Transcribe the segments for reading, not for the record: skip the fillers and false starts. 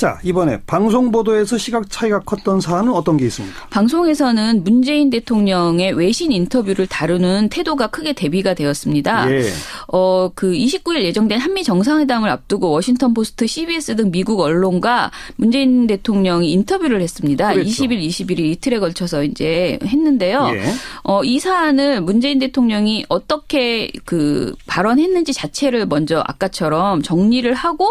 자, 이번에 방송 보도에서 시각 차이가 컸던 사안은 어떤 게 있습니까? 방송에서는 문재인 대통령의 외신 인터뷰를 다루는 태도가 크게 대비가 되었습니다. 예. 그 29일 예정된 한미 정상회담을 앞두고 워싱턴 포스트, CBS 등 미국 언론과 문재인 대통령이 인터뷰를 했습니다. 그렇죠. 20일, 21일 이틀에 걸쳐서 이제 했는데요. 예. 이 사안을 문재인 대통령이 어떻게 그 발언했는지 자체를 먼저 아까처럼 정리를 하고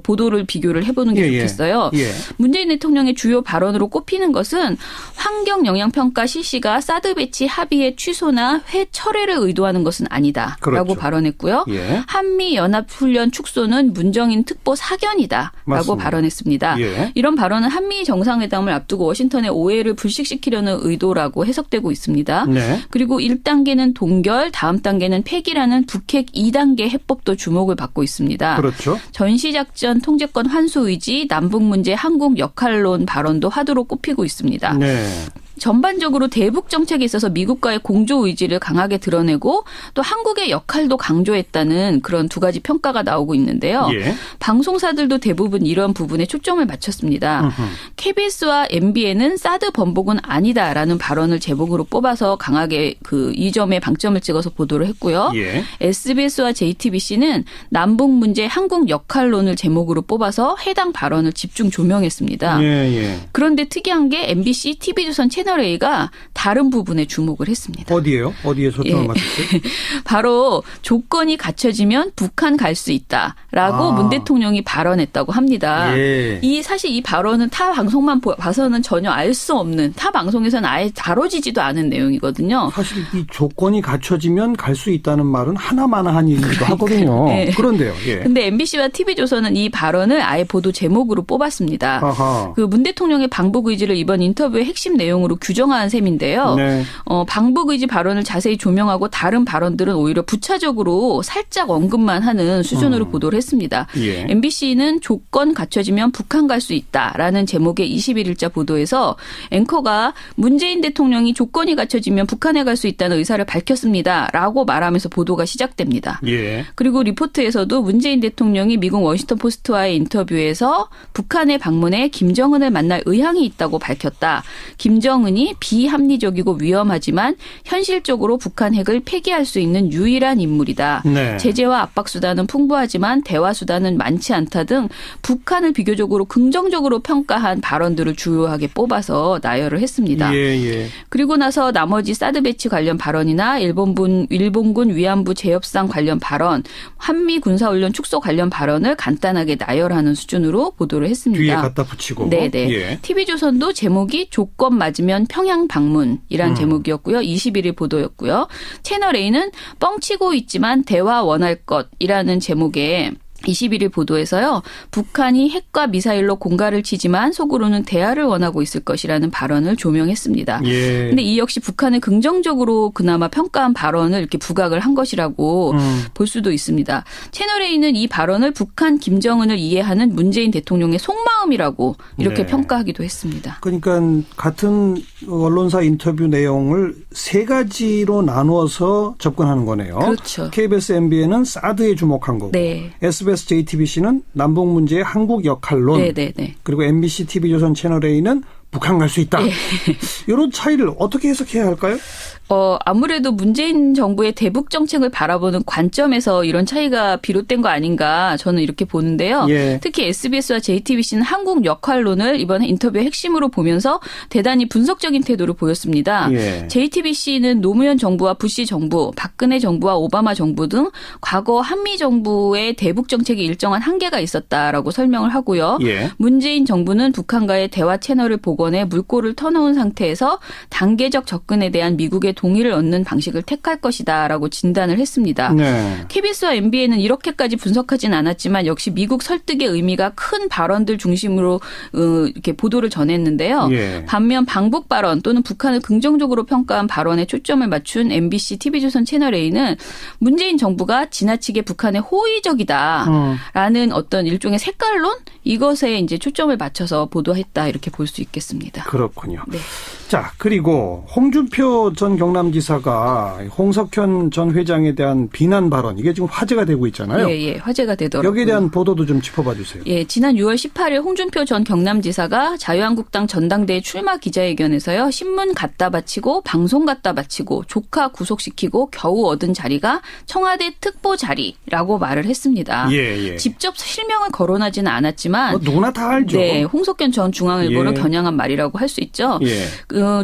보도를 비교를 해보는 게 좋겠어요. 예. 문재인 대통령의 주요 발언으로 꼽히는 것은 환경 영향평가 실시가 사드 배치 합의의 취소나 회철회를 의도하는 것은 아니다라고 그렇죠. 발언했고요. 예. 한미 연합훈련 축소는 문정인 특보 사견이다라고 맞습니다. 발언했습니다. 예. 이런 발언은 한미 정상회담을 앞두고 워싱턴의 오해를 불식시키려는 의도라고 해석되고 있습니다. 네. 그리고 1단계는 동결, 다음 단계는 폐기라는 북핵 2단계 해법도 주목을 받고 있습니다. 그렇죠. 전시작전 통제권 환수 의지, 남북문제 한국 역할론 발언도 화두로 꼽히고 있습니다. 네. 전반적으로 대북 정책에 있어서 미국과의 공조 의지를 강하게 드러내고 또 한국의 역할도 강조했다는 그런 두 가지 평가가 나오고 있는데요. 예. 방송사들도 대부분 이런 부분에 초점을 맞췄습니다. KBS와 MBN은 사드 번복은 아니다라는 발언을 제목으로 뽑아서 강하게 이 점에 방점을 찍어서 보도를 했고요. 예. SBS와 JTBC는 남북 문제 한국 역할론을 제목으로 뽑아서 해당 발언을 집중 조명했습니다. 예. 그런데 특이한 게 MBC, TV조선 채널A가 다른 부분에 주목을 했습니다. 어디예요? 어디에 초점을 맞췄어요? 바로 조건이 갖춰지면 북한 갈 수 있다라고 문 대통령이 발언했다고 합니다. 예. 사실 이 발언은 타 방송만 봐서는 전혀 알 수 없는, 타 방송에서는 아예 다뤄지지도 않은 내용이거든요. 사실 이 조건이 갖춰지면 갈 수 있다는 말은 하나마나한 얘기기도 하거든요. 네. 그런데요. 예. 근데 MBC와 TV조선은 이 발언을 아예 보도 제목으로 뽑았습니다. 아하. 문 대통령의 방북 의지를 이번 인터뷰의 핵심 내용으로 규정한 셈인데요. 네. 방북 의지 발언을 자세히 조명하고 다른 발언들은 오히려 부차적으로 살짝 언급만 하는 수준으로 보도를 했습니다. 예. MBC는 조건 갖춰지면 북한 갈 수 있다라는 제목의 21일자 보도에서 앵커가 문재인 대통령이 조건이 갖춰지면 북한에 갈 수 있다는 의사를 밝혔습니다라고 말하면서 보도가 시작됩니다. 예. 그리고 리포트에서도 문재인 대통령이 미국 워싱턴 포스트와의 인터뷰에서 북한에 방문해 김정은을 만날 의향이 있다고 밝혔다. 김정은이 비합리적이고 위험하지만 현실적으로 북한 핵을 폐기할 수 있는 유일한 인물이다. 네. 제재와 압박 수단은 풍부하지만 대화 수단은 많지 않다 등 북한을 비교적으로 긍정적으로 평가한 발언들을 주요하게 뽑아서 나열을 했습니다. 예. 그리고 나서 나머지 사드 배치 관련 발언이나 일본군 위안부 재협상 관련 발언, 한미 군사훈련 축소 관련 발언을 간단하게 나열하는 수준으로 보도를 했습니다. 뒤에 갖다 붙이고. 네네. 예. TV조선도 제목이 조건 맞으면 평양 방문이란 제목이었고요. 21일 보도였고요. 채널A는 뻥치고 있지만 대화 원할 것이라는 제목의 21일 보도에서요. 북한이 핵과 미사일로 공갈을 치지만 속으로는 대화를 원하고 있을 것이라는 발언을 조명했습니다. 예. 근데 이 역시 북한을 긍정적으로 그나마 평가한 발언을 이렇게 부각을 한 것이라고 볼 수도 있습니다. 채널A는 이 발언을 북한 김정은을 이해하는 문재인 대통령의 속마음이라고 이렇게 네. 평가하기도 했습니다. 그러니까 같은 언론사 인터뷰 내용을 세 가지로 나누어서 접근하는 거네요. 그렇죠. KBS, MBN은 사드에 주목한 거고, 네. SBS, JTBC는 남북 문제의 한국 역할론, 네네네. 그리고 MBC, TV조선 채널A는 북한 갈 수 있다. 이런 차이를 어떻게 해석해야 할까요? 아무래도 문재인 정부의 대북 정책을 바라보는 관점에서 이런 차이가 비롯된 거 아닌가 저는 이렇게 보는데요. 예. 특히 SBS와 JTBC는 한국 역할론을 이번 인터뷰의 핵심으로 보면서 대단히 분석적인 태도를 보였습니다. 예. JTBC는 노무현 정부와 부시 정부, 박근혜 정부와 오바마 정부 등 과거 한미 정부의 대북 정책에 일정한 한계가 있었다라고 설명을 하고요. 예. 문재인 정부는 북한과의 대화 채널을 복원해 물꼬를 터놓은 상태에서 단계적 접근에 대한 미국의 동의를 얻는 방식을 택할 것이다라고 진단을 했습니다. 네. KBS와 MBN은 이렇게까지 분석하진 않았지만 역시 미국 설득의 의미가 큰 발언들 중심으로 이렇게 보도를 전했는데요. 예. 반면 방북 발언 또는 북한을 긍정적으로 평가한 발언에 초점을 맞춘 MBC, TV조선 채널A는 문재인 정부가 지나치게 북한에 호의적이다라는 어떤 일종의 색깔론 이것에 이제 초점을 맞춰서 보도했다 이렇게 볼 수 있겠습니다. 그렇군요. 네. 자, 자, 그리고 홍준표 전 경남지사가 홍석현 전 회장에 대한 비난 발언, 이게 지금 화제가 되고 있잖아요. 예, 화제가 되더라고요. 여기에 대한 보도도 좀 짚어봐 주세요. 예, 지난 6월 18일 홍준표 전 경남지사가 자유한국당 전당대회 출마 기자회견에서요. 신문 갖다 바치고 방송 갖다 바치고 조카 구속시키고 겨우 얻은 자리가 청와대 특보 자리라고 말을 했습니다. 예. 직접 실명을 거론하지는 않았지만 누구나 다 알죠. 네, 홍석현 전 중앙일보를 예. 겨냥한 말이라고 할 수 있죠. 예.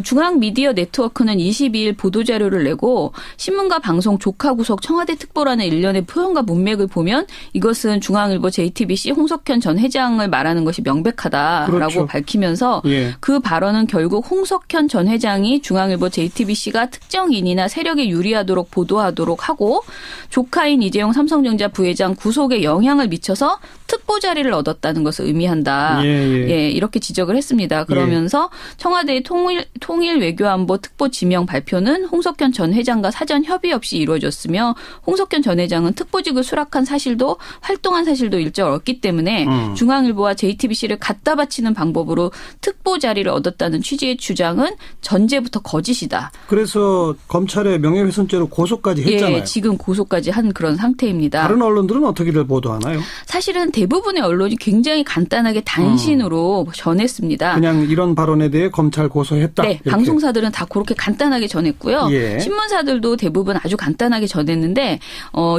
중앙미디어 네트워크는 22일 보도자료를 내고 신문과 방송 조카 구속 청와대 특보라는 일련의 표현과 문맥을 보면 이것은 중앙일보 JTBC 홍석현 전 회장을 말하는 것이 명백하다라고 그렇죠. 밝히면서 예. 그 발언은 결국 홍석현 전 회장이 중앙일보 JTBC가 특정인이나 세력에 유리하도록 보도하도록 하고 조카인 이재용 삼성전자 부회장 구속에 영향을 미쳐서 특보 자리를 얻었다는 것을 의미한다. 예. 이렇게 지적을 했습니다. 그러면서 청와대의 통일 외교안보 특보 지명 발표는 홍석현 전 회장과 사전 협의 없이 이루어졌으며 홍석현 전 회장은 특보직을 수락한 사실도 활동한 사실도 일절 없기 때문에 중앙일보와 JTBC를 갖다 바치는 방법으로 특보 자리를 얻었다는 취지의 주장은 전제부터 거짓이다. 그래서 검찰에 명예훼손죄로 고소까지 했잖아요. 예, 지금 고소까지 한 그런 상태입니다. 다른 언론들은 어떻게들 보도하나요? 사실은 대부분의 언론이 굉장히 간단하게 단신으로 전했습니다. 그냥 이런 발언에 대해 검찰 고소했다. 네, 이렇게. 방송사들은 다 그렇게 간단하게 전했고요. 예. 신문사들도 대부분 아주 간단하게 전했는데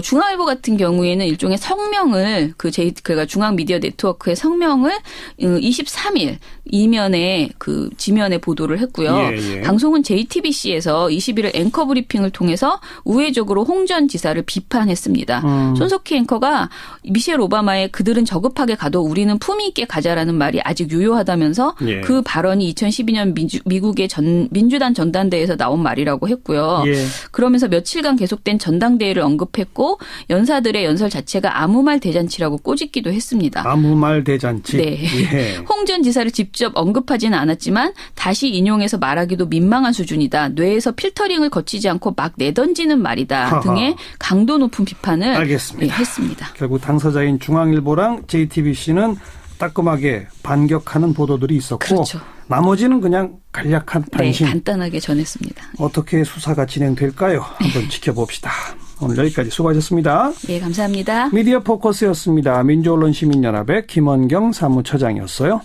중앙일보 같은 경우에는 일종의 성명을 그가 중앙미디어 네트워크의 성명을 23일 이면에 그 지면에 보도를 했고요. 예. 방송은 JTBC에서 21일 앵커 브리핑을 통해서 우회적으로 홍 전 지사를 비판했습니다. 손석희 앵커가 미셸 오바마의 그들은 저급하게 가도 우리는 품위 있게 가자라는 말이 아직 유효하다면서 예. 그 발언이 2012년 미국의 민주당 전당대회에서 나온 말이라고 했고요. 예. 그러면서 며칠간 계속된 전당대회를 언급했고 연사들의 연설 자체가 아무 말 대잔치라고 꼬집기도 했습니다. 아무 말 대잔치. 네. 예. 홍 전 지사를 직접 언급하지는 않았지만 다시 인용해서 말하기도 민망한 수준이다. 뇌에서 필터링을 거치지 않고 막 내던지는 말이다 하하. 등의 강도 높은 비판을 알겠습니다. 했습니다. 결국 당사자인 중앙일보랑 JTBC는 따끔하게 반격하는 보도들이 있었고 그렇죠. 나머지는 그냥 간략한 단신. 네, 간단하게 전했습니다. 어떻게 수사가 진행될까요? 한번 지켜봅시다. 오늘 여기까지 수고하셨습니다. 예, 감사합니다. 미디어 포커스였습니다. 민주언론시민연합의 김원경 사무처장이었어요.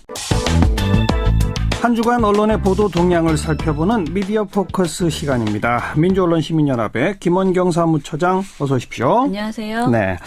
한 주간 언론의 보도 동향을 살펴보는 미디어 포커스 시간입니다. 민주언론시민연합의 김원경 사무처장 어서 오십시오. 안녕하세요. 네,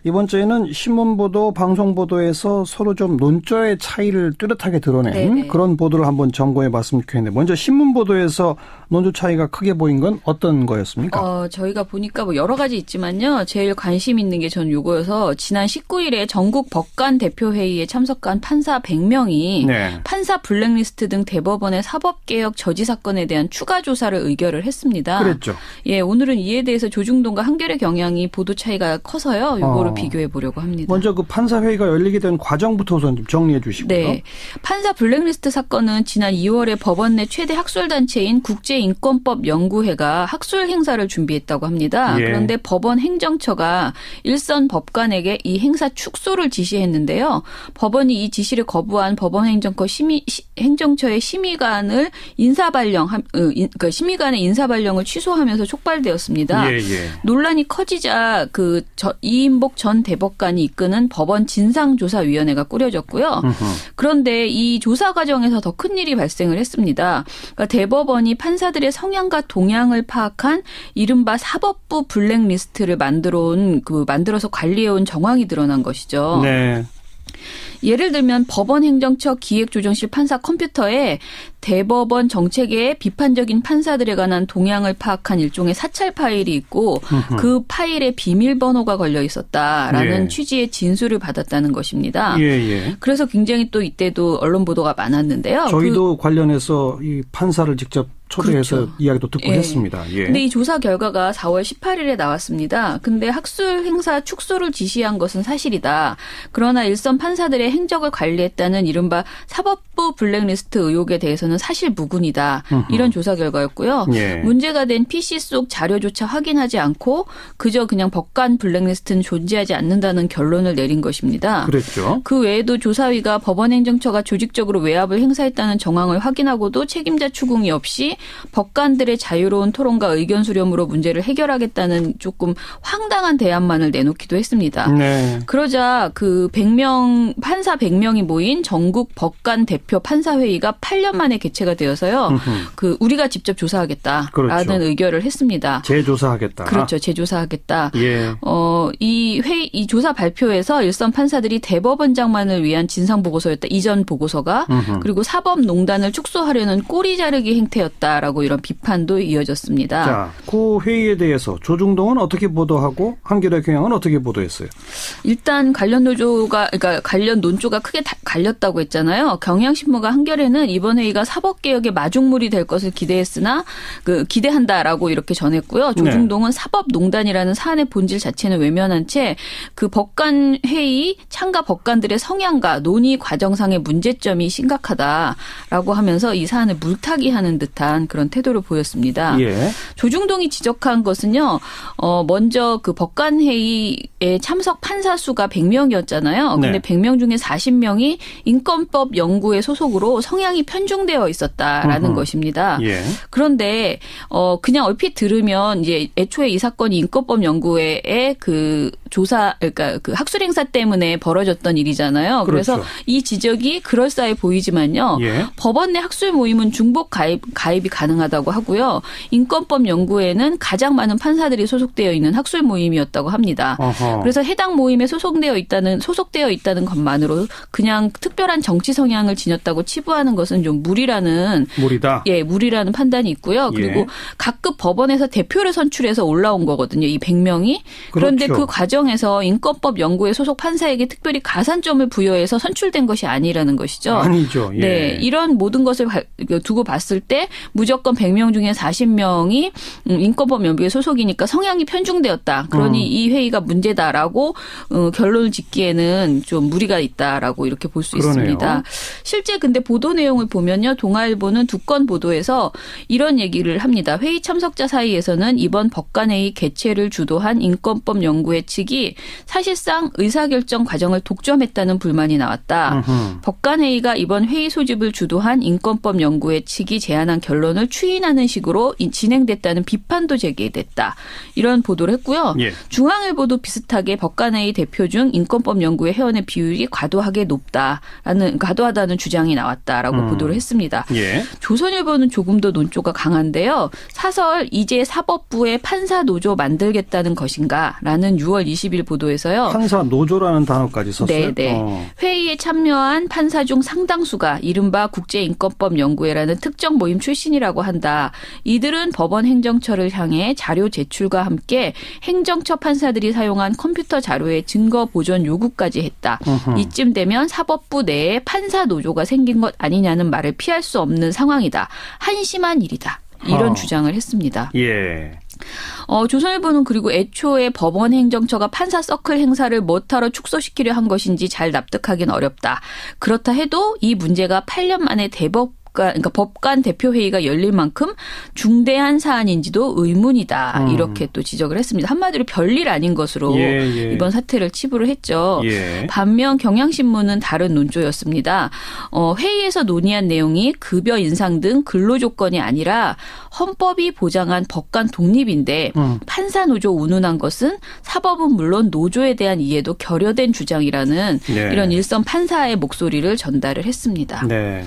이번 주에는 신문보도, 방송보도에서 서로 좀 논조의 차이를 뚜렷하게 드러낸 네네. 그런 보도를 한번 점검해봤으면 좋겠는데 먼저 신문보도에서 논조 차이가 크게 보인 건 어떤 거였습니까? 저희가 보니까 뭐 여러 가지 있지만요. 제일 관심 있는 게 전 요거여서 지난 19일에 전국 법관 대표회의에 참석한 판사 100명이 네. 판사 블랙리스트 등 대법원의 사법개혁 저지 사건에 대한 추가 조사를 의결을 했습니다. 그랬죠. 예, 오늘은 이에 대해서 조중동과 한겨레 경향이 보도 차이가 커서요. 요거를 비교해 보려고 합니다. 먼저 그 판사회의가 열리게 된 과정부터 우선 좀 정리해 주시고요. 네. 판사 블랙리스트 사건은 지난 2월에 법원 내 최대 학술단체인 국제인권법 연구회가 학술 행사를 준비했다고 합니다. 예. 그런데 법원 행정처가 일선 법관에게 이 행사 축소를 지시했는데요. 법원이 이 지시를 거부한 법원 행정처의 심의관을 그러니까 심의관의 인사발령을 취소하면서 촉발되었습니다. 예. 논란이 커지자 이인복 전 대법관이 이끄는 법원 진상조사위원회가 꾸려졌고요. 그런데 이 조사 과정에서 더 큰 일이 발생을 했습니다. 그러니까 대법원이 판사들의 성향과 동향을 파악한 이른바 사법부 블랙리스트를 만들어서 관리해온 정황이 드러난 것이죠. 네. 예를 들면 법원 행정처 기획조정실 판사 컴퓨터에 대법원 정책에 비판적인 판사들에 관한 동향을 파악한 일종의 사찰 파일이 있고 그 파일에 비밀번호가 걸려 있었다라는 예. 취지의 진술을 받았다는 것입니다. 예. 그래서 굉장히 또 이때도 언론 보도가 많았는데요. 저희도 관련해서 이 판사를 직접 초대해서 그렇죠. 이야기도 듣고 예. 했습니다. 예. 근데 이 조사 결과가 4월 18일에 나왔습니다. 근데 학술 행사 축소를 지시한 것은 사실이다. 그러나 일선 판사들의 행적을 관리했다는 이른바 사법부 블랙리스트 의혹에 대해서는 사실 무근이다. 이런 조사 결과였고요. 예. 문제가 된 PC 속 자료조차 확인하지 않고 그저 그냥 법관 블랙리스트는 존재하지 않는다는 결론을 내린 것입니다. 그랬죠. 그 외에도 조사위가 법원행정처가 조직적으로 외압을 행사했다는 정황을 확인하고도 책임자 추궁이 없이 법관들의 자유로운 토론과 의견 수렴으로 문제를 해결하겠다는 조금 황당한 대안만을 내놓기도 했습니다. 네. 그러자 그 100명 판사 100명이 모인 전국 법관 대표 판사회의가 8년 만에 개최가 되어서요. 그 우리가 직접 조사하겠다라는 그렇죠. 의결을 했습니다. 재조사하겠다. 그렇죠. 재조사하겠다. 예. 이 조사 발표에서 일선 판사들이 대법원장만을 위한 진상 보고서였다. 이전 보고서가 그리고 사법농단을 축소하려는 꼬리 자르기 행태였다라고 이런 비판도 이어졌습니다. 자, 그 회의에 대해서 조중동은 어떻게 보도하고 한겨레 경향은 어떻게 보도했어요? 일단 관련 논조가 크게 갈렸다고 했잖아요. 경향신문과 한겨레는 이번 회의가 사법개혁의 마중물이 될 것을 기대했으나 기대한다라고 이렇게 전했고요. 조중동은 네. 사법농단이라는 사안의 본질 자체는 외면한 채 그 법관 회의 참가 법관들의 성향과 논의 과정상의 문제점이 심각하다라고 하면서 이 사안을 물타기하는 듯한 그런 태도를 보였습니다. 예. 조중동이 지적한 것은요. 먼저 그 법관 회의에 참석 판사 수가 100명이었잖아요. 근데 네. 100명 중에 40명이 인권법 연구회 소속으로 성향이 편중되어 있었다라는 것입니다. 예. 그런데 그냥 얼핏 들으면 이제 애초에 이 사건이 인권법 연구회의 그 조사 그러니까 그 학술 행사 때문에 벌어졌던 일이잖아요. 그래서 그렇죠. 이 지적이 그럴싸해 보이지만요. 예. 법원 내 학술 모임은 중복 가입이 가능하다고 하고요. 인권법 연구회는 가장 많은 판사들이 소속되어 있는 학술 모임이었다고 합니다. 어허. 그래서 해당 모임에 소속되어 있다는 것만으로 그냥 특별한 정치 성향을 지녔다고 치부하는 것은 좀 무리라는 판단이 있고요. 그리고 예. 각급 법원에서 대표를 선출해서 올라온 거거든요. 이 100명이. 그런데 그렇죠. 그 과정에서 인권법 연구회 소속 판사에게 특별히 가산점을 부여해서 선출된 것이 아니라는 것이죠. 아니죠. 예. 네, 이런 모든 것을 두고 봤을 때 무조건 100명 중에 40명이 인권법 연구회 소속이니까 성향이 편중되었다. 그러니 이 회의가 문제다라고 결론을 짓기에는 좀 무리가 있다라고 이렇게 볼 수 있습니다. 실제 근데 보도 내용을 보면요. 동아일보는 두 건 보도에서 이런 얘기를 합니다. 회의 참석자 사이에서는 이번 법관회의 개최를 주도한 인권법 연구회 측이 사실상 의사결정 과정을 독점했다는 불만이 나왔다. 법관회의가 이번 회의 소집을 주도한 인권법 연구회 측이 제안한 결론을 추인하는 식으로 진행됐다는 비판도 제기됐다. 이런 보도를 했고요. 예. 중앙일보도 비슷하게 법관회의 대표 중 인권법 연구회 회원의 비율이 과도하다는 주장이 나왔다라고 보도를 했습니다. 예. 조선일보는 조금 더 논조가 강한데요. 사설 이제 사법부에 판사 노조 만들겠다는 것인가라는 6월 20일 보도에서요. 판사 노조라는 단어까지 썼어요. 네. 회의에 참여한 판사 중 상당수가 이른바 국제인권법 연구회라는 특정 모임 출신이라고 한다. 이들은 법원 행정처를 향해 자료 제출과 함께 행정처 판사들이 사용한 컴퓨터 자료의 증거 보존 요구까지 했다. 이쯤 되면 사법부 내에 판사 노조가 생긴 것 아니냐는 말을 피할 수 없는 상황이다. 한심한 일이다. 이런 주장을 했습니다. 예. 조선일보는 그리고 애초에 법원 행정처가 판사 서클 행사를 뭐하러 축소시키려 한 것인지 잘 납득하기는 어렵다. 그렇다 해도 이 문제가 8년 만에 그러니까 법관 대표회의가 열릴 만큼 중대한 사안인지도 의문이다. 이렇게 또 지적을 했습니다. 한마디로 별일 아닌 것으로 이번 사태를 치부를 했죠. 예. 반면 경향신문은 다른 논조였습니다. 회의에서 논의한 내용이 급여 인상 등 근로조건이 아니라 헌법이 보장한 법관 독립인데 판사 노조 운운한 것은 사법은 물론 노조에 대한 이해도 결여된 주장이라는 이런 일선 판사의 목소리를 전달을 했습니다. 네.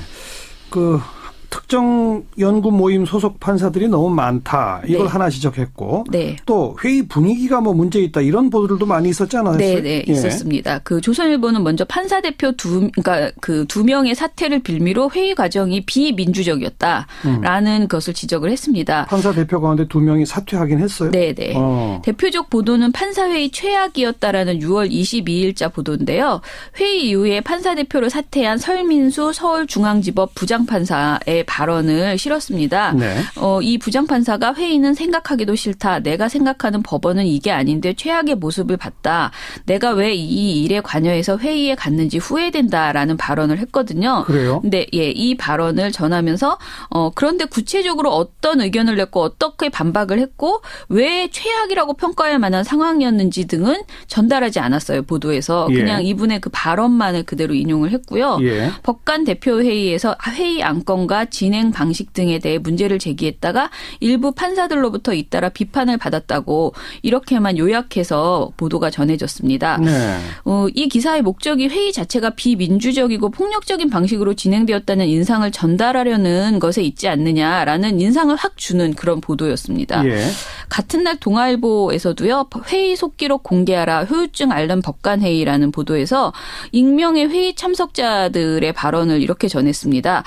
그 특정 연구 모임 소속 판사들이 너무 많다. 이걸 하나 지적했고 또 회의 분위기가 뭐 문제 있다. 이런 보도들도 많이 있었지 않았어요? 네, 있었습니다. 그 조선일보는 먼저 판사 대표 그러니까 그 2명의 사퇴를 빌미로 회의 과정이 비민주적이었다라는 것을 지적을 했습니다. 판사 대표 가운데 2명이 사퇴하긴 했어요? 네. 대표적 보도는 판사회의 최악이었다라는 6월 22일자 보도인데요. 회의 이후에 판사 대표를 사퇴한 설민수 서울중앙지법 부장판사의 발언을 실었습니다. 네. 이 부장판사가 회의는 생각하기도 싫다. 내가 생각하는 법원은 이게 아닌데 최악의 모습을 봤다. 내가 왜 이 일에 관여해서 회의에 갔는지 후회된다라는 발언을 했거든요. 그래요? 근데 이 발언을 전하면서 그런데 구체적으로 어떤 의견을 냈고 어떻게 반박을 했고 왜 최악이라고 평가할 만한 상황이었는지 등은 전달하지 않았어요. 보도에서. 그냥 이분의 그 발언만을 그대로 인용을 했고요. 법관 대표회의에서 회의 안건과 진행 방식 등에 대해 문제를 제기했다가 일부 판사들로부터 잇따라 비판을 받았다고 이렇게만 요약해서 보도가 전해졌습니다. 네. 이 기사의 목적이 회의 자체가 비민주적이고 폭력적인 방식으로 진행되었다는 인상을 전달하려는 것에 있지 않느냐라는 인상을 확 주는 그런 보도였습니다. 같은 날 동아일보에서도요. 회의 속기록 공개하라 효율증 앓는 법관회의라는 보도에서 익명의 회의 참석자들의 발언을 이렇게 전했습니다.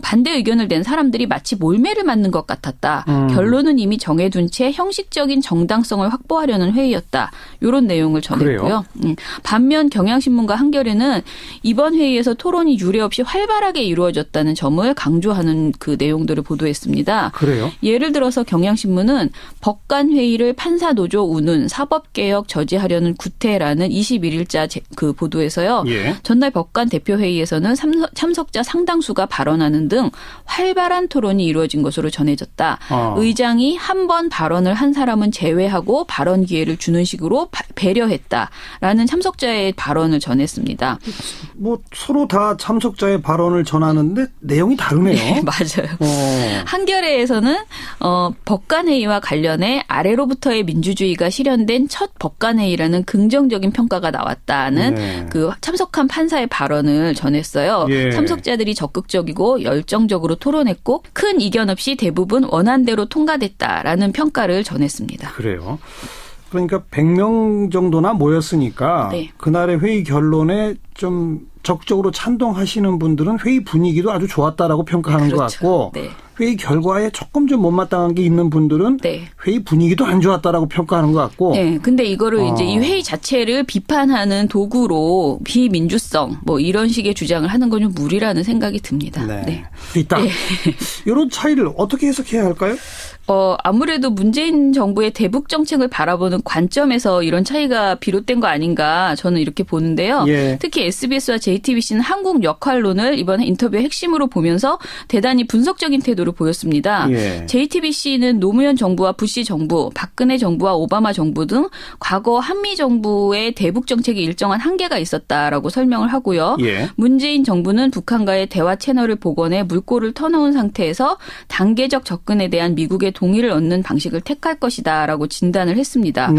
반대 의견을 낸 사람들이 마치 몰매를 맞는 것 같았다. 결론은 이미 정해둔 채 형식적인 정당성을 확보하려는 회의였다. 이런 내용을 전했고요. 반면 경향신문과 한겨레는 이번 회의에서 토론이 유례 없이 활발하게 이루어졌다는 점을 강조하는 그 내용들을 보도했습니다. 그래요? 예를 들어서 경향신문은 법관회의를 판사노조 운운 사법개혁 저지하려는 구태라는 21일자 그 보도에서요. 전날 법관 대표회의에서는 참석자 상당수가 발언하는 등 활발한 토론이 이루어진 것으로 전해졌다. 의장이 한 번 발언을 한 사람은 제외하고 발언 기회를 주는 식으로 배려했다라는 참석자의 발언을 전했습니다. 뭐 서로 다 참석자의 발언을 전하는데 내용이 다르네요. 네, 맞아요. 한겨레에서는 법관회의와 관련해 아래로부터의 민주주의가 실현된 첫 법관회의라는 긍정적인 평가가 나왔다는 그 참석한 판사의 발언을 전했어요. 참석자들이 적극적이고 열정적으로 토론했고 큰 이견 없이 대부분 원안대로 통과됐다라는 평가를 전했습니다. 그래요. 그러니까 100명 정도나 모였으니까 그날의 회의 결론에 좀 적극적으로 찬동하시는 분들은 회의 분위기도 아주 좋았다라고 평가하는 것 같고 회의 결과에 조금 좀 못마땅한 게 있는 분들은 회의 분위기도 안 좋았다라고 평가하는 것 같고. 근데 이거를 이제 이 회의 자체를 비판하는 도구로 비민주성 뭐 이런 식의 주장을 하는 건 좀 무리라는 생각이 듭니다. 있다. 이런 차이를 어떻게 해석해야 할까요? 아무래도 문재인 정부의 대북 정책을 바라보는 관점에서 이런 차이가 비롯된 거 아닌가 저는 이렇게 보는데요. 특히 SBS와 JTBC는 한국 역할론을 이번 인터뷰의 핵심으로 보면서 대단히 분석적인 태도를 보였습니다. JTBC는 노무현 정부와 부시 정부, 박근혜 정부와 오바마 정부 등 과거 한미 정부의 대북 정책에 일정한 한계가 있었다라고 설명을 하고요. 문재인 정부는 북한과의 대화 채널을 복원해 물꼬를 터놓은 상태에서 단계적 접근에 대한 미국의 동의를 얻는 방식을 택할 것이다라고 진단을 했습니다.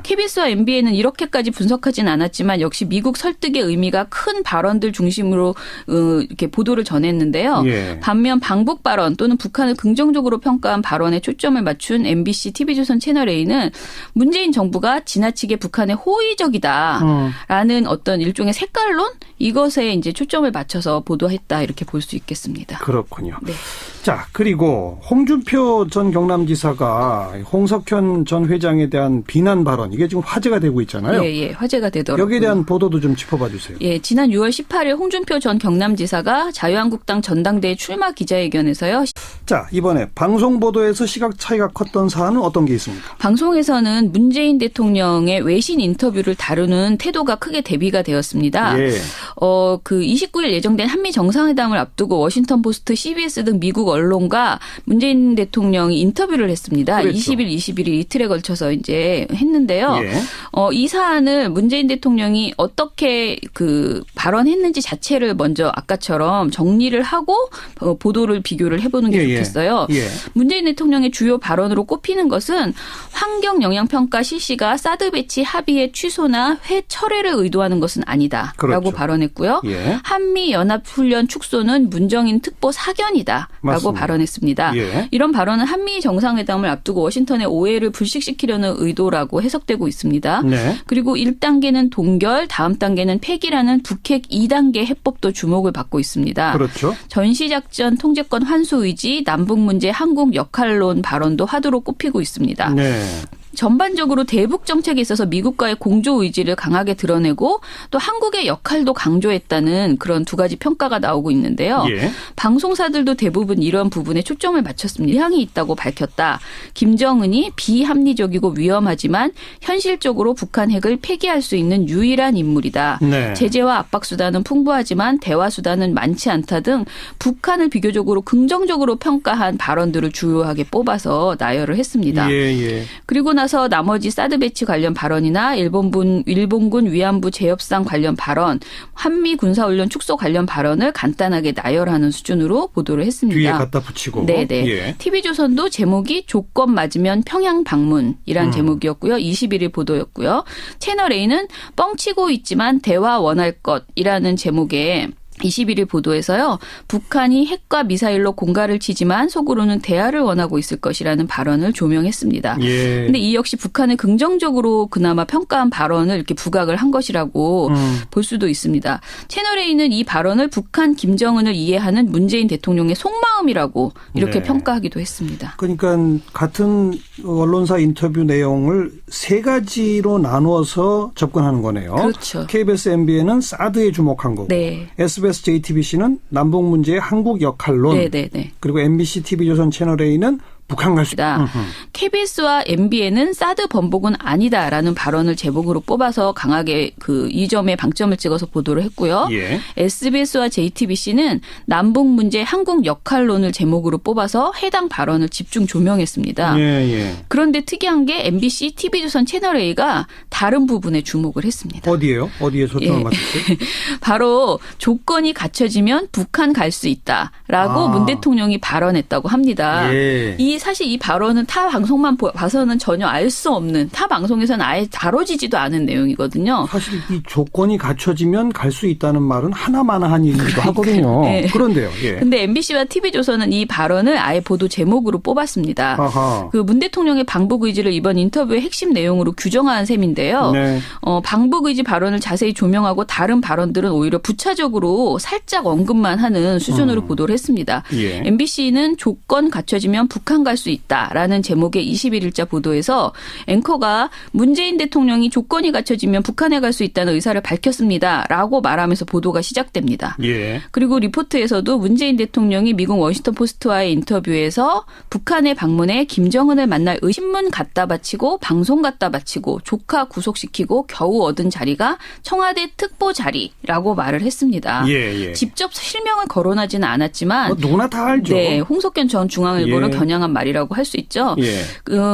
KBS와 MBN은 이렇게까지 분석하진 않았지만 역시 미국 설득의 의미가 큰 발언들 중심으로 이렇게 보도를 전했는데요. 반면 방북 발언 또는 북한을 긍정적으로 평가한 발언에 초점을 맞춘 MBC TV조선 채널A는 문재인 정부가 지나치게 북한에 호의적이다라는 어떤 일종의 색깔론 이것에 이제 초점을 맞춰서 보도했다 이렇게 볼 수 있겠습니다. 그렇군요. 자, 그리고 홍준표 전 경남지사가 홍석현 전 회장에 대한 비난 발언 이게 지금 화제가 되고 있잖아요. 화제가 되더라고요. 여기에 대한 보도도 좀 짚어봐 주세요. 지난 6월 18일 홍준표 전 경남지사가 자유한국당 전당대회 출마 기자회견에서요. 자, 이번에 방송 보도에서 시각 차이가 컸던 사안은 어떤 게 있습니까? 방송에서는 문재인 대통령의 외신 인터뷰를 다루는 태도가 크게 대비가 되었습니다. 그 29일 예정된 한미 정상회담을 앞두고 워싱턴 포스트, CBS 등 미국 언론과 문재인 대통령이 인터뷰를 했습니다. 20일, 21일 이틀에 걸쳐서 이제 했는데요. 이 사안을 문재인 대통령이 어떻게 그 발언했는지 자체를 먼저 아까처럼 정리를 하고 보도를 비교를 해보는 게 좋겠어요. 문재인 대통령의 주요 발언으로 꼽히는 것은 환경 영향 평가 실시가 사드 배치 합의의 취소나 회철회를 의도하는 것은 아니다라고 발언했고요. 한미 연합 훈련 축소는 문정인 특보 사견이다라고 발언했습니다. 이런 발언은 한미 정상회담을 앞두고 워싱턴의 오해를 불식시키려는 의도라고 해석되고 있습니다. 그리고 1단계는 동결, 다음 단계는 폐기라는 북핵 2단계 해법도 주목을 받고 있습니다. 전시작전 통제권 환수 의지, 남북 문제 한국 역할론 발언도 화두로 꼽히고 있습니다. 전반적으로 대북 정책에 있어서 미국과의 공조 의지를 강하게 드러내고 또 한국의 역할도 강조했다는 그런 두 가지 평가가 나오고 있는데요. 예. 방송사들도 대부분 이런 부분에 초점을 맞췄습니다. 의향이 있다고 밝혔다. 김정은이 비합리적이고 위험하지만 현실적으로 북한 핵을 폐기할 수 있는 유일한 인물이다. 네. 제재와 압박 수단은 풍부하지만 대화 수단은 많지 않다 등 북한을 비교적으로 긍정적으로 평가한 발언들을 주요하게 뽑아서 나열을 했습니다. 예. 그리고 나서 나머지 사드 배치 관련 발언이나 일본군 위안부 재협상 관련 발언, 한미 군사훈련 축소 관련 발언을 간단하게 나열하는 수준으로 보도를 했습니다. 뒤에 갖다 붙이고. 네네. 예. TV조선도 제목이 조건 맞으면 평양 방문이란 제목이었고요. 21일 보도였고요. 채널A는 뻥치고 있지만 대화 원할 것이라는 제목에 21일 보도에서요. 북한이 핵과 미사일로 공갈을 치지만 속으로는 대화를 원하고 있을 것이라는 발언을 조명했습니다. 그런데 이 역시 북한을 긍정적으로 그나마 평가한 발언을 이렇게 부각을 한 것이라고 볼 수도 있습니다. 채널A는 이 발언을 북한 김정은을 이해하는 문재인 대통령의 속마음이라고 이렇게 평가하기도 했습니다. 그러니까 같은 언론사 인터뷰 내용을 세 가지로 나누어서 접근하는 거네요. 그렇죠. KBS, MBN은 사드에 주목한 거고. 네. SBS, JTBC는 남북 문제의 한국 역할론. 네네네. 그리고 MBC, TV조선, 채널A는 북한 갈 수 있다. KBS와 MBN은 사드 번복은 아니다라는 발언을 제목으로 뽑아서 강하게 이 점에 방점을 찍어서 보도를 했고요. 예. SBS와 JTBC는 남북 문제 한국 역할론을 제목으로 뽑아서 해당 발언을 집중 조명했습니다. 그런데 특이한 게 MBC, TV조선, 채널A가 다른 부분에 주목을 했습니다. 어디예요? 어디에 초점을 맞췄어요? 바로 조건이 갖춰지면 북한 갈 수 있다라고 문 대통령이 발언했다고 합니다. 사실 이 발언은 타 방송만 봐서는 전혀 알 수 없는, 타 방송에서는 아예 다뤄지지도 않은 내용이거든요. 사실 이 조건이 갖춰지면 갈 수 있다는 말은 하나마나한 얘기기도 하거든요. 네. 그런데요. 근데 MBC와 TV조선은 이 발언을 아예 보도 제목으로 뽑았습니다. 문 대통령의 방북 의지를 이번 인터뷰의 핵심 내용으로 규정한 셈인데요. 방북 의지 발언을 자세히 조명하고 다른 발언들은 오히려 부차적으로 살짝 언급만 하는 수준으로 보도를 했습니다. MBC는 조건 갖춰지면 북한 갈 수 있다라는 제목의 21일자 보도에서 앵커가 문재인 대통령이 조건이 갖춰지면 북한에 갈 수 있다는 의사를 밝혔습니다라고 말하면서 보도가 시작됩니다. 그리고 리포트에서도 문재인 대통령이 미국 워싱턴 포스트와의 인터뷰에서 북한에 방문해 김정은을 만날 신문 갖다 바치고 방송 갖다 바치고 조카 구속시키고 겨우 얻은 자리가 청와대 특보 자리라고 말을 했습니다. 직접 실명을 거론하지는 않았지만 누구나 다 알죠. 네, 홍석현 전 중앙일보를 겨냥한 말이라고 할 수 있죠.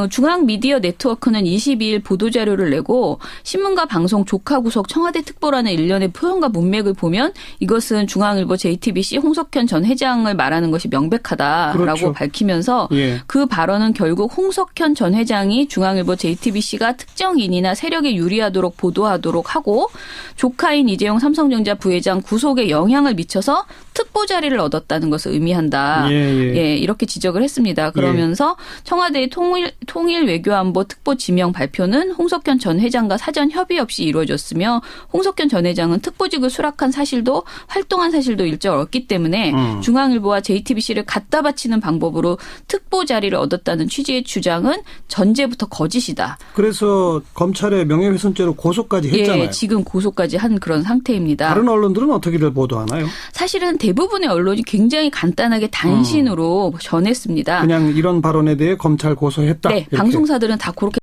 중앙미디어 네트워크는 22일 보도자료를 내고 신문과 방송 조카 구속 청와대 특보라는 일련의 표현과 문맥을 보면 이것은 중앙일보, JTBC, 홍석현 전 회장을 말하는 것이 명백하다라고 밝히면서 그 발언은 결국 홍석현 전 회장이 중앙일보, JTBC가 특정인이나 세력에 유리하도록 보도하도록 하고 조카인 이재용 삼성전자 부회장 구속에 영향을 미쳐서 특보 자리를 얻었다는 것을 의미한다. 이렇게 지적을 했습니다. 그러면서 청와대의 통일 외교안보 특보 지명 발표는 홍석현 전 회장과 사전 협의 없이 이루어졌으며 홍석현 전 회장은 특보직을 수락한 사실도 활동한 사실도 일절 없기 때문에 중앙일보와 JTBC를 갖다 바치는 방법으로 특보 자리를 얻었다는 취지의 주장은 전제부터 거짓이다. 그래서 검찰의 명예훼손죄로 고소까지 했잖아요. 지금 고소까지 한 그런 상태입니다. 다른 언론들은 어떻게들 보도하나요? 사실은 대부분의 언론이 굉장히 간단하게 단신으로 전했습니다. 그냥 이런 발언에 대해 검찰 고소했다. 네, 방송사들은 다 그렇게